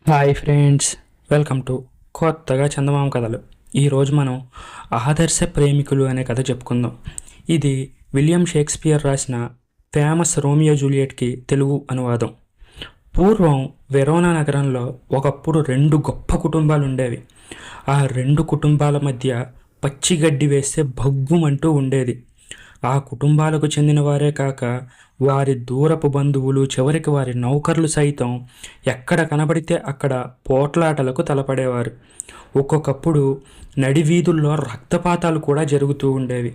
Hi friends, welcome to కొత్తగా చందమామ కథలు. ఈరోజు మనం ఆదర్శ ప్రేమికులు అనే కథ చెప్పుకుందాం. ఇది విలియం షేక్స్పియర్ రాసిన ఫేమస్ రోమియో జూలియట్కి తెలుగు అనువాదం. పూర్వం వెరోనా నగరంలో ఒకప్పుడు రెండు గొప్ప కుటుంబాలు ఉండేవి. ఆ రెండు కుటుంబాల మధ్య పచ్చిగడ్డి వేస్తే భగ్గుమంటూ ఉండేది. ఆ కుటుంబాలకు చెందిన వారే కాక వారి దూరపు బంధువులు, చివరికి వారి నౌకర్లు సైతం ఎక్కడ కనబడితే అక్కడ పోట్లాటలకు తలపడేవారు. ఒక్కొక్కప్పుడు నడివీధుల్లో రక్తపాతాలు కూడా జరుగుతూ ఉండేవి.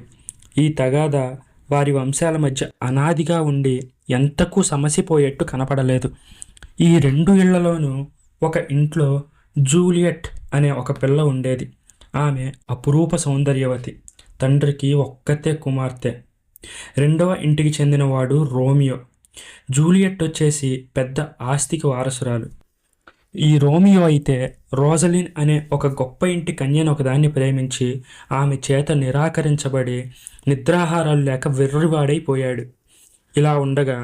ఈ తగాదా వారి వంశాల మధ్య అనాదిగా ఉండి ఎంతకు సమసిపోయేట్టు కనపడలేదు. ఈ రెండు ఇళ్లలోనూ ఒక ఇంట్లో జూలియట్ అనే ఒక పిల్ల ఉండేది. ఆమె అపురూప సౌందర్యవతి. తండ్రికి ఒక్కతే కుమార్తె. రెండవ ఇంటికి చెందినవాడు రోమియో. జూలియట్ వచ్చేసి పెద్ద ఆస్తికి వారసురాలు. ఈ రోమియో అయితే రోజలిన్ అనే ఒక గొప్ప ఇంటి కన్యను ఒకదాన్ని ప్రేమించి ఆమె చేత నిరాకరించబడి నిద్రాహారాలు లేక వెర్రివాడైపోయాడు. ఇలా ఉండగా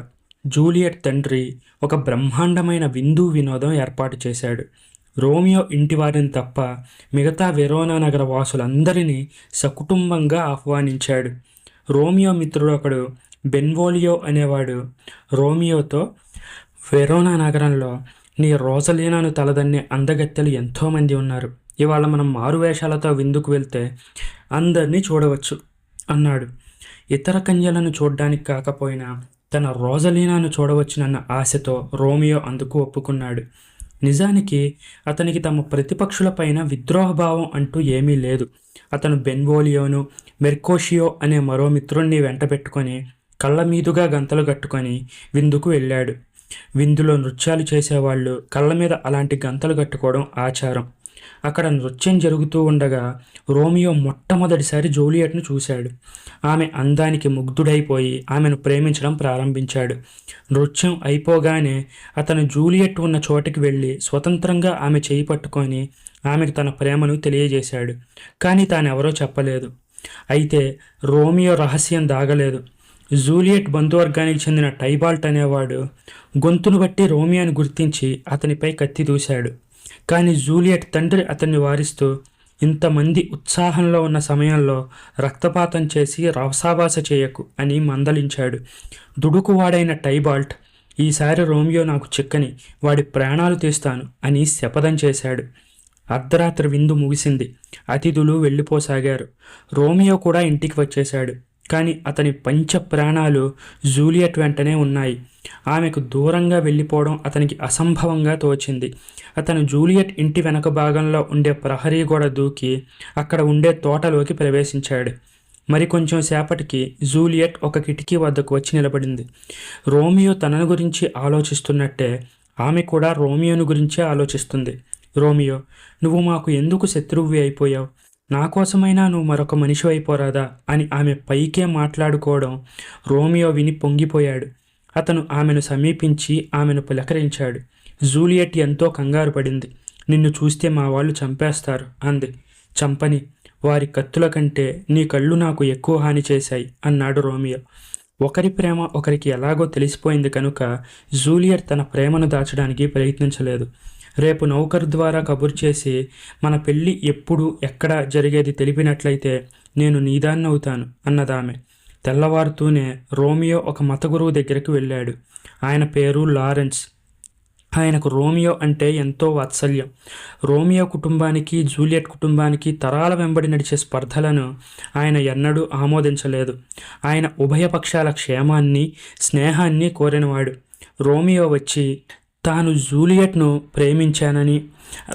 జూలియట్ తండ్రి ఒక బ్రహ్మాండమైన విందు వినోదం ఏర్పాటు చేశాడు. రోమియో ఇంటి వారిని తప్ప మిగతా వెరోనా నగర వాసులందరినీ సకుటుంబంగా ఆహ్వానించాడు. రోమియో మిత్రుడు ఒకడు బెన్వోలియో అనేవాడు రోమియోతో, వెరోనా నగరంలో నీ రోజలీనాను తలదన్నే అందగత్తెలు ఎంతోమంది ఉన్నారు. ఇవాళ మనం మారువేషాలతో విందుకు వెళ్తే అందరినీ చూడవచ్చు అన్నాడు. ఇతర కన్యలను చూడ్డానికి కాకపోయినా తన రోజలీనాను చూడవచ్చునన్న ఆశతో రోమియో అందుకు ఒప్పుకున్నాడు. నిజానికి అతనికి తమ ప్రతిపక్షులపైన విద్రోహభావం అంటూ ఏమీ లేదు. అతను బెన్వోలియోను, మెర్కోషియో అనే మరో మిత్రుణ్ణి వెంట పెట్టుకొని కళ్ళ మీదుగా గంతలు కట్టుకొని విందుకు వెళ్ళాడు. విందులో నృత్యాలు చేసేవాళ్ళు కళ్ళ మీద అలాంటి గంతలు కట్టుకోవడం ఆచారం. అక్కడ నృత్యం జరుగుతూ ఉండగా రోమియో మొట్టమొదటిసారి జూలియట్ను చూశాడు. ఆమె అందానికి ముగ్ధుడైపోయి ఆమెను ప్రేమించడం ప్రారంభించాడు. నృత్యం అయిపోగానే అతను జూలియట్ ఉన్న చోటికి వెళ్ళి స్వతంత్రంగా ఆమె చేయి పట్టుకొని ఆమెకు తన ప్రేమను తెలియజేశాడు. కానీ తానెవరో చెప్పలేదు. అయితే రోమియో రహస్యం దాగలేదు. జూలియట్ బంధువర్గానికి చెందిన టైబాల్ట్ అనేవాడు గొంతును బట్టి రోమియోని గుర్తించి అతనిపై కత్తి దూశాడు. కానీ జూలియట్ తండ్రి అతన్ని వారిస్తూ, ఇంతమంది ఉత్సాహంలో ఉన్న సమయంలో రక్తపాతం చేసి రవసాభాస చేయకు అని మందలించాడు. దుడుకువాడైన టైబాల్ట్, ఈసారి రోమియో నాకు చిక్కని వాడి ప్రాణాలు తీస్తాను అని శపథం చేశాడు. అర్ధరాత్రి విందు ముగిసింది. అతిథులు వెళ్ళిపోసాగారు. రోమియో కూడా ఇంటికి వచ్చేశాడు. కానీ అతని పంచ ప్రాణాలు జూలియట్ వెంటనే ఉన్నాయి. ఆమెకు దూరంగా వెళ్ళిపోవడం అతనికి అసంభవంగా తోచింది. అతను జూలియట్ ఇంటి వెనక భాగంలో ఉండే ప్రహరీ గోడ దూకి అక్కడ ఉండే తోటలోకి ప్రవేశించాడు. మరికొంచెం సేపటికి జూలియట్ ఒక కిటికీ వద్దకు వచ్చి నిలబడింది. రోమియో తనను గురించి ఆలోచిస్తున్నట్టే ఆమె కూడా రోమియోను గురించే ఆలోచిస్తుంది. రోమియో, నువ్వు మాకు ఎందుకు శత్రువువి అయిపోయావు? నా కోసమైనా నువ్వు మరొక మనిషి అయిపోరాదా అని ఆమె పైకే మాట్లాడుకోవడం రోమియో విని పొంగిపోయాడు. అతను ఆమెను సమీపించి ఆమెను పులకరించాడు. జూలియట్ ఎంతో కంగారు పడింది. నిన్ను చూస్తే మా వాళ్ళు చంపేస్తారు అంది. చంపని, వారి కత్తుల కంటే నీ కళ్ళు నాకు ఎక్కువ హాని చేశాయి అన్నాడు రోమియో. ఒకరి ప్రేమ ఒకరికి ఎలాగో తెలిసిపోయింది కనుక జూలియట్ తన ప్రేమను దాచడానికి ప్రయత్నించలేదు. రేపు నౌకరు ద్వారా కబురు చేసి మన పెళ్ళి ఎప్పుడు ఎక్కడ జరిగేది తెలిపినట్లయితే నేను నీదాన్నవుతాను అన్నదామె. తెల్లవారుతూనే రోమియో ఒక మత గురువు దగ్గరికి వెళ్ళాడు. ఆయన పేరు లారెన్స్. ఆయనకు రోమియో అంటే ఎంతో వాత్సల్యం. రోమియో కుటుంబానికి జూలియట్ కుటుంబానికి తరాల వెంబడి నడిచే స్పర్ధలను ఆయన ఎన్నడూ ఆమోదించలేదు. ఆయన ఉభయపక్షాల క్షేమాన్ని, స్నేహాన్ని కోరినవాడు. రోమియో వచ్చి తాను జూలియట్ను ప్రేమించానని,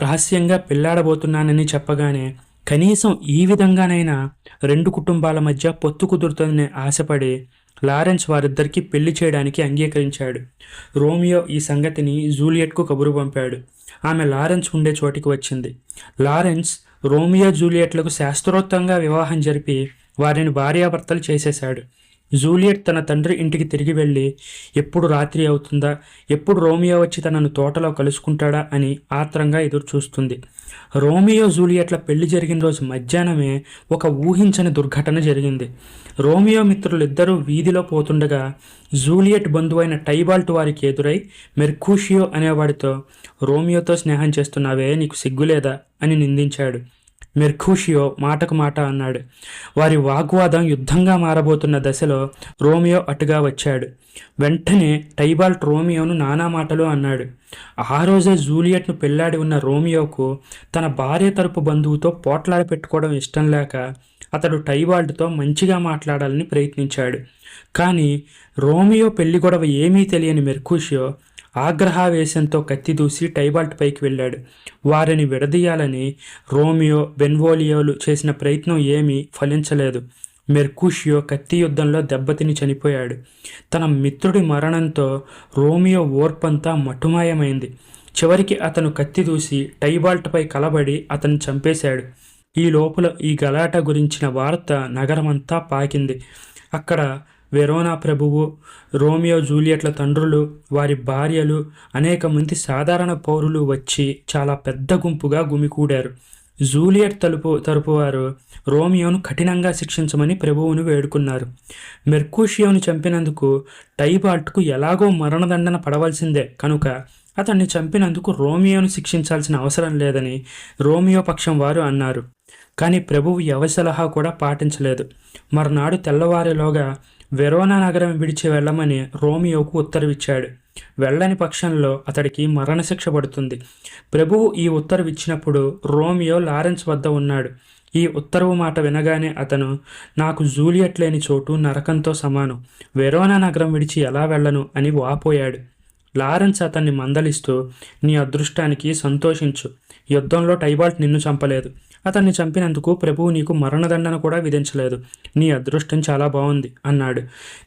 రహస్యంగా పెళ్లాడబోతున్నానని చెప్పగానే కనీసం ఈ విధంగానైనా రెండు కుటుంబాల మధ్య పొత్తు కుదురుతుందనే ఆశపడి లారెన్స్ వారిద్దరికీ పెళ్లి చేయడానికి అంగీకరించాడు. రోమియో ఈ సంగతిని జూలియట్కు కబురు పంపాడు. ఆమె లారెన్స్ ఉండే చోటికి వచ్చింది. లారెన్స్ రోమియో జూలియట్లకు శాస్త్రోక్తంగా వివాహం జరిపి వారిని భార్యాభర్తలు చేసేశాడు. జూలియట్ తన తండ్రి ఇంటికి తిరిగి వెళ్ళి ఎప్పుడు రాత్రి అవుతుందా, ఎప్పుడు రోమియో వచ్చి తనను తోటలో కలుసుకుంటాడా అని ఆత్రంగా ఎదురు చూస్తుంది. రోమియో జూలియట్ల పెళ్లి జరిగిన రోజు మధ్యాహ్నమే ఒక ఊహించని దుర్ఘటన జరిగింది. రోమియో మిత్రులిద్దరూ వీధిలో పోతుండగా జూలియట్ బంధువైన టైబాల్ట్ వారికి ఎదురై మెర్కూషియో అనేవాడితో, రోమియోతో స్నేహం చేస్తున్నావే, నీకు సిగ్గులేదా అని నిందించాడు. మెర్కూషియో మాటకు మాట అన్నాడు. వారి వాగ్వాదం యుద్ధంగా మారబోతున్న దశలో రోమియో అటుగా వచ్చాడు. వెంటనే టైబాల్ట్ రోమియోను నానా మాటలు అన్నాడు. ఆ రోజే జూలియట్ను పెళ్లాడి ఉన్న రోమియోకు తన భార్య తరపు బంధువుతో పోట్లాడ పెట్టుకోవడం ఇష్టం లేక అతడు టైబాల్ట్తో మంచిగా మాట్లాడాలని ప్రయత్నించాడు. కానీ రోమియో పెళ్లి గొడవ ఏమీ తెలియని మెర్కూషియో ఆగ్రహావేశంతో కత్తి దూసి టైబాల్ట్ పైకి వెళ్ళాడు. వారిని విడదీయాలని రోమియో, బెన్వోలియోలు చేసిన ప్రయత్నం ఏమీ ఫలించలేదు. మెర్కూషియో కత్తి యుద్ధంలో దెబ్బతిని చనిపోయాడు. తన మిత్రుడి మరణంతో రోమియో ఓర్పంతా మటుమాయమైంది. చివరికి అతను కత్తి దూసి టైబాల్ట్పై కలబడి అతన్ని చంపేశాడు. ఈ లోపల ఈ గలాట గురించిన వార్త నగరమంతా పాకింది. అక్కడ వెరోనా ప్రభువు, రోమియో జూలియట్ల తండ్రులు, వారి భార్యలు, అనేక మంది సాధారణ పౌరులు వచ్చి చాలా పెద్ద గుంపుగా గుమికూడారు. జూలియట్ తరపువారు రోమియోను కఠినంగా శిక్షించమని ప్రభువును వేడుకున్నారు. మెర్కూషియోను చంపినందుకు టైబాల్ట్కు ఎలాగో మరణదండన పడవలసిందే కనుక అతన్ని చంపినందుకు రోమియోను శిక్షించాల్సిన అవసరం లేదని రోమియో పక్షం వారు అన్నారు. కానీ ప్రభువు ఎవరి సలహా కూడా పాటించలేదు. మరునాడు తెల్లవారిలోగా వెరోనా నగరం విడిచి వెళ్ళమని రోమియోకు ఉత్తర్విచ్చాడు. వెళ్ళని పక్షంలో అతడికి మరణశిక్ష పడుతుంది. ప్రభువు ఈ ఉత్తర్వు ఇచ్చినప్పుడు రోమియో లారెన్స్ వద్ద ఉన్నాడు. ఈ ఉత్తర్వు మాట వినగానే అతను, నాకు జూలియట్ లేని చోటు నరకంతో సమానం, వెరోనా నగరం విడిచి ఎలా వెళ్ళను అని వాపోయాడు. లారెన్స్ అతన్ని మందలిస్తూ, నీ అదృష్టానికి సంతోషించు, యుద్ధంలో టైబాల్ట్ నిన్ను చంపలేదు, అతన్ని చంపినందుకు ప్రభువు నీకు మరణదండన కూడా విధించలేదు, నీ అదృష్టం చాలా బాగుంది అన్నాడు.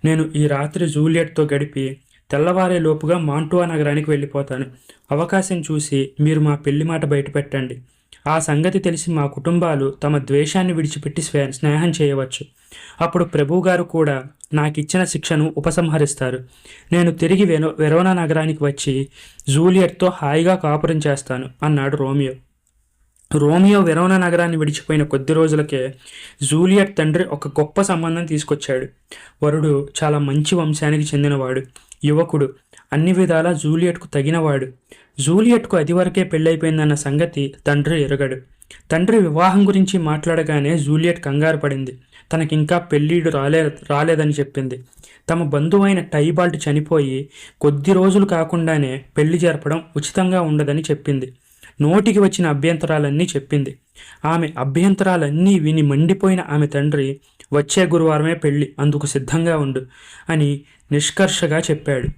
నేను ఈ రాత్రి జూలియట్తో గడిపి తెల్లవారే లోపుగా మాంటువా నగరానికి వెళ్ళిపోతాను. అవకాశం చూసి మీరు మా పెళ్లి మాట బయటపెట్టండి. ఆ సంగతి తెలిసి మా కుటుంబాలు తమ ద్వేషాన్ని విడిచిపెట్టి స్నేహం చేయవచ్చు. అప్పుడు ప్రభువుగారు కూడా నాకిచ్చిన శిక్షను ఉపసంహరిస్తారు. నేను తిరిగి వెరోనా నగరానికి వచ్చి జూలియట్తో హాయిగా కాపురం చేస్తాను అన్నాడు రోమియో. రోమియో వెరోనా నగరాన్ని విడిచిపోయిన కొద్ది రోజులకే జూలియట్ తండ్రి ఒక గొప్ప సంబంధం తీసుకొచ్చాడు. వరుడు చాలా మంచి వంశానికి చెందినవాడు, యువకుడు, అన్ని విధాలా జూలియట్కు తగినవాడు. జూలియట్కు అదివరకే పెళ్ళైపోయిందన్న సంగతి తండ్రి ఎరగడు. తండ్రి వివాహం గురించి మాట్లాడగానే జూలియట్ కంగారు పడింది. తనకింకా పెళ్ళీడు రాలేదని చెప్పింది. తమ బంధువైన టైబాల్ట్ చనిపోయి కొద్ది రోజులు కాకుండానే పెళ్లి జరపడం ఉచితంగా ఉండదని చెప్పింది. నోటికి వచ్చిన అభ్యంతరాలన్నీ చెప్పింది. ఆమె అభ్యంతరాలన్నీ విని మండిపోయిన ఆమె తండ్రి, వచ్చే గురువారమే పెళ్ళి, అందుకు సిద్ధంగా ఉండు అని నిష్కర్షగా చెప్పాడు.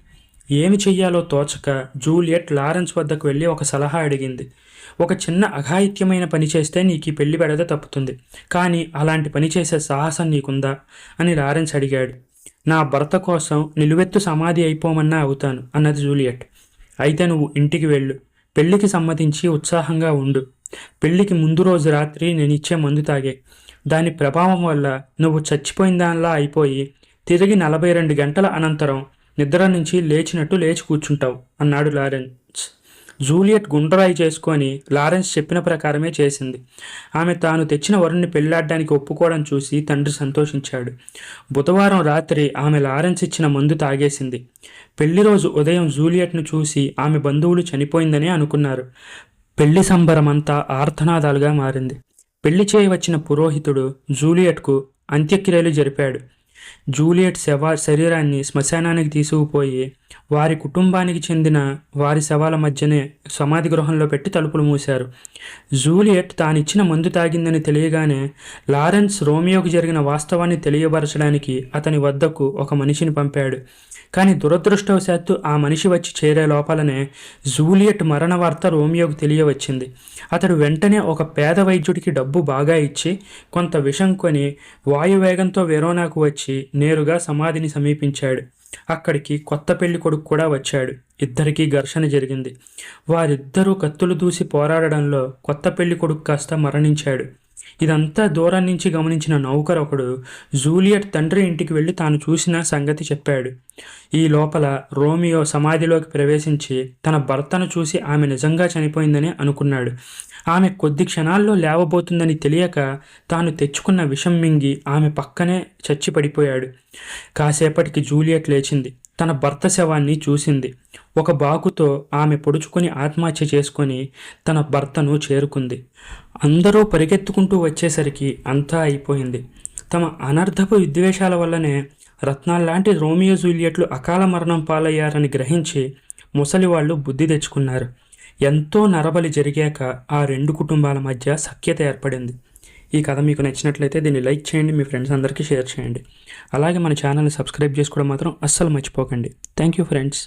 ఏమి చెయ్యాలో తోచక జూలియట్ లారెన్స్ వద్దకు వెళ్ళి ఒక సలహా అడిగింది. ఒక చిన్న అఘాయిత్యమైన పని చేస్తే నీకు ఈ పెళ్లి బెడద తప్పుతుంది, కానీ అలాంటి పని చేసే సాహసం నీకుందా అని లారెన్స్ అడిగాడు. నా భర్త కోసం నిలువెత్తు సమాధి అయిపోమన్నా అవుతాను అన్నది జూలియట్. అయితే నువ్వు ఇంటికి వెళ్ళు, పెళ్లికి సమ్మతించి ఉత్సాహంగా ఉండు. పెళ్లికి ముందు రోజు రాత్రి నేను ఇచ్చే మందు తాగే, దాని ప్రభావం వల్ల నువ్వు చచ్చిపోయిన దానిలా అయిపోయి తిరిగి 42 గంటల అనంతరం నిద్ర నుంచి లేచినట్టు లేచి కూర్చుంటావు అన్నాడు లారెన్స్. జూలియట్ గుండ్రాయి చేసుకొని లారెన్స్ చెప్పిన ప్రకారమే చేసింది. ఆమె తాను తెచ్చిన వరుణ్ణి పెళ్లాడడానికి ఒప్పుకోవడం చూసి తండ్రి సంతోషించాడు. బుధవారం రాత్రి ఆమె లారెన్స్ ఇచ్చిన మందు తాగేసింది. పెళ్లి రోజు ఉదయం జూలియట్ను చూసి ఆమె బంధువులు చనిపోయిందని అనుకున్నారు. పెళ్లి సంబరమంతా ఆర్తనాదాలుగా మారింది. పెళ్లి చేయవచ్చిన పురోహితుడు జూలియట్కు అంత్యక్రియలు జరిపాడు. జూలియట్ శరీరాన్ని శ్మశానానికి తీసుకుపోయి వారి కుటుంబానికి చెందిన వారి శవాల మధ్యనే సమాధి గృహంలో పెట్టి తలుపులు మూశారు. జూలియట్ తానిచ్చిన మందు తాగిందని తెలియగానే లారెన్స్ రోమియోకి జరిగిన వాస్తవాన్ని తెలియపరచడానికి అతని వద్దకు ఒక మనిషిని పంపాడు. కానీ దురదృష్టవశాత్తు ఆ మనిషి వచ్చి చేరే లోపలనే జూలియట్ మరణ వార్త రోమియోకు తెలియవచ్చింది. అతడు వెంటనే ఒక పేద వైద్యుడికి డబ్బు బాగా ఇచ్చి కొంత విషం కొని వాయువేగంతో వెరోనాకు వచ్చి నేరుగా సమాధిని సమీపించాడు. అక్కడికి కొత్త పెళ్లి కొడుకు కూడా వచ్చాడు. ఇద్దరికీ ఘర్షణ జరిగింది. వారిద్దరూ కత్తులు దూసి పోరాడడంలో కొత్త పెళ్లి కొడుకు కాస్త మరణించాడు. ఇదంతా దూరం నుంచి గమనించిన నౌకర్ ఒకడు జూలియట్ తండ్రి ఇంటికి వెళ్ళి తాను చూసిన సంగతి చెప్పాడు. ఈ లోపల రోమియో సమాధిలోకి ప్రవేశించి తన భర్తను చూసి ఆమె నిజంగా చనిపోయిందని అనుకున్నాడు. ఆమె కొద్ది క్షణాల్లో లేవబోతుందని తెలియక తాను తెచ్చుకున్న విషం మింగి ఆమె పక్కనే చచ్చి పడిపోయాడు. కాసేపటికి జూలియట్ లేచింది. తన భర్త శవాన్ని చూసింది. ఒక బాకుతో ఆమె పొడుచుకొని ఆత్మహత్య చేసుకొని తన భర్తను చేరుకుంది. అందరూ పరిగెత్తుకుంటూ వచ్చేసరికి అంతా అయిపోయింది. తమ అనర్థపు విద్వేషాల వల్లనే రత్నాల్లాంటి రోమియో జూలియట్లు అకాల మరణం పాలయ్యారని గ్రహించి ముసలివాళ్ళు బుద్ధి తెచ్చుకున్నారు. ఎంతో నరబలి జరిగాక ఆ రెండు కుటుంబాల మధ్య సఖ్యత ఏర్పడింది. ఈ కథ మీకు నచ్చినట్లయితే దీన్ని లైక్ చేయండి, మీ ఫ్రెండ్స్ అందరికీ షేర్ చేయండి. అలాగే మన ఛానల్ని సబ్స్క్రైబ్ చేసుకోవడం మాత్రం అస్సలు మర్చిపోకండి. Thank you friends.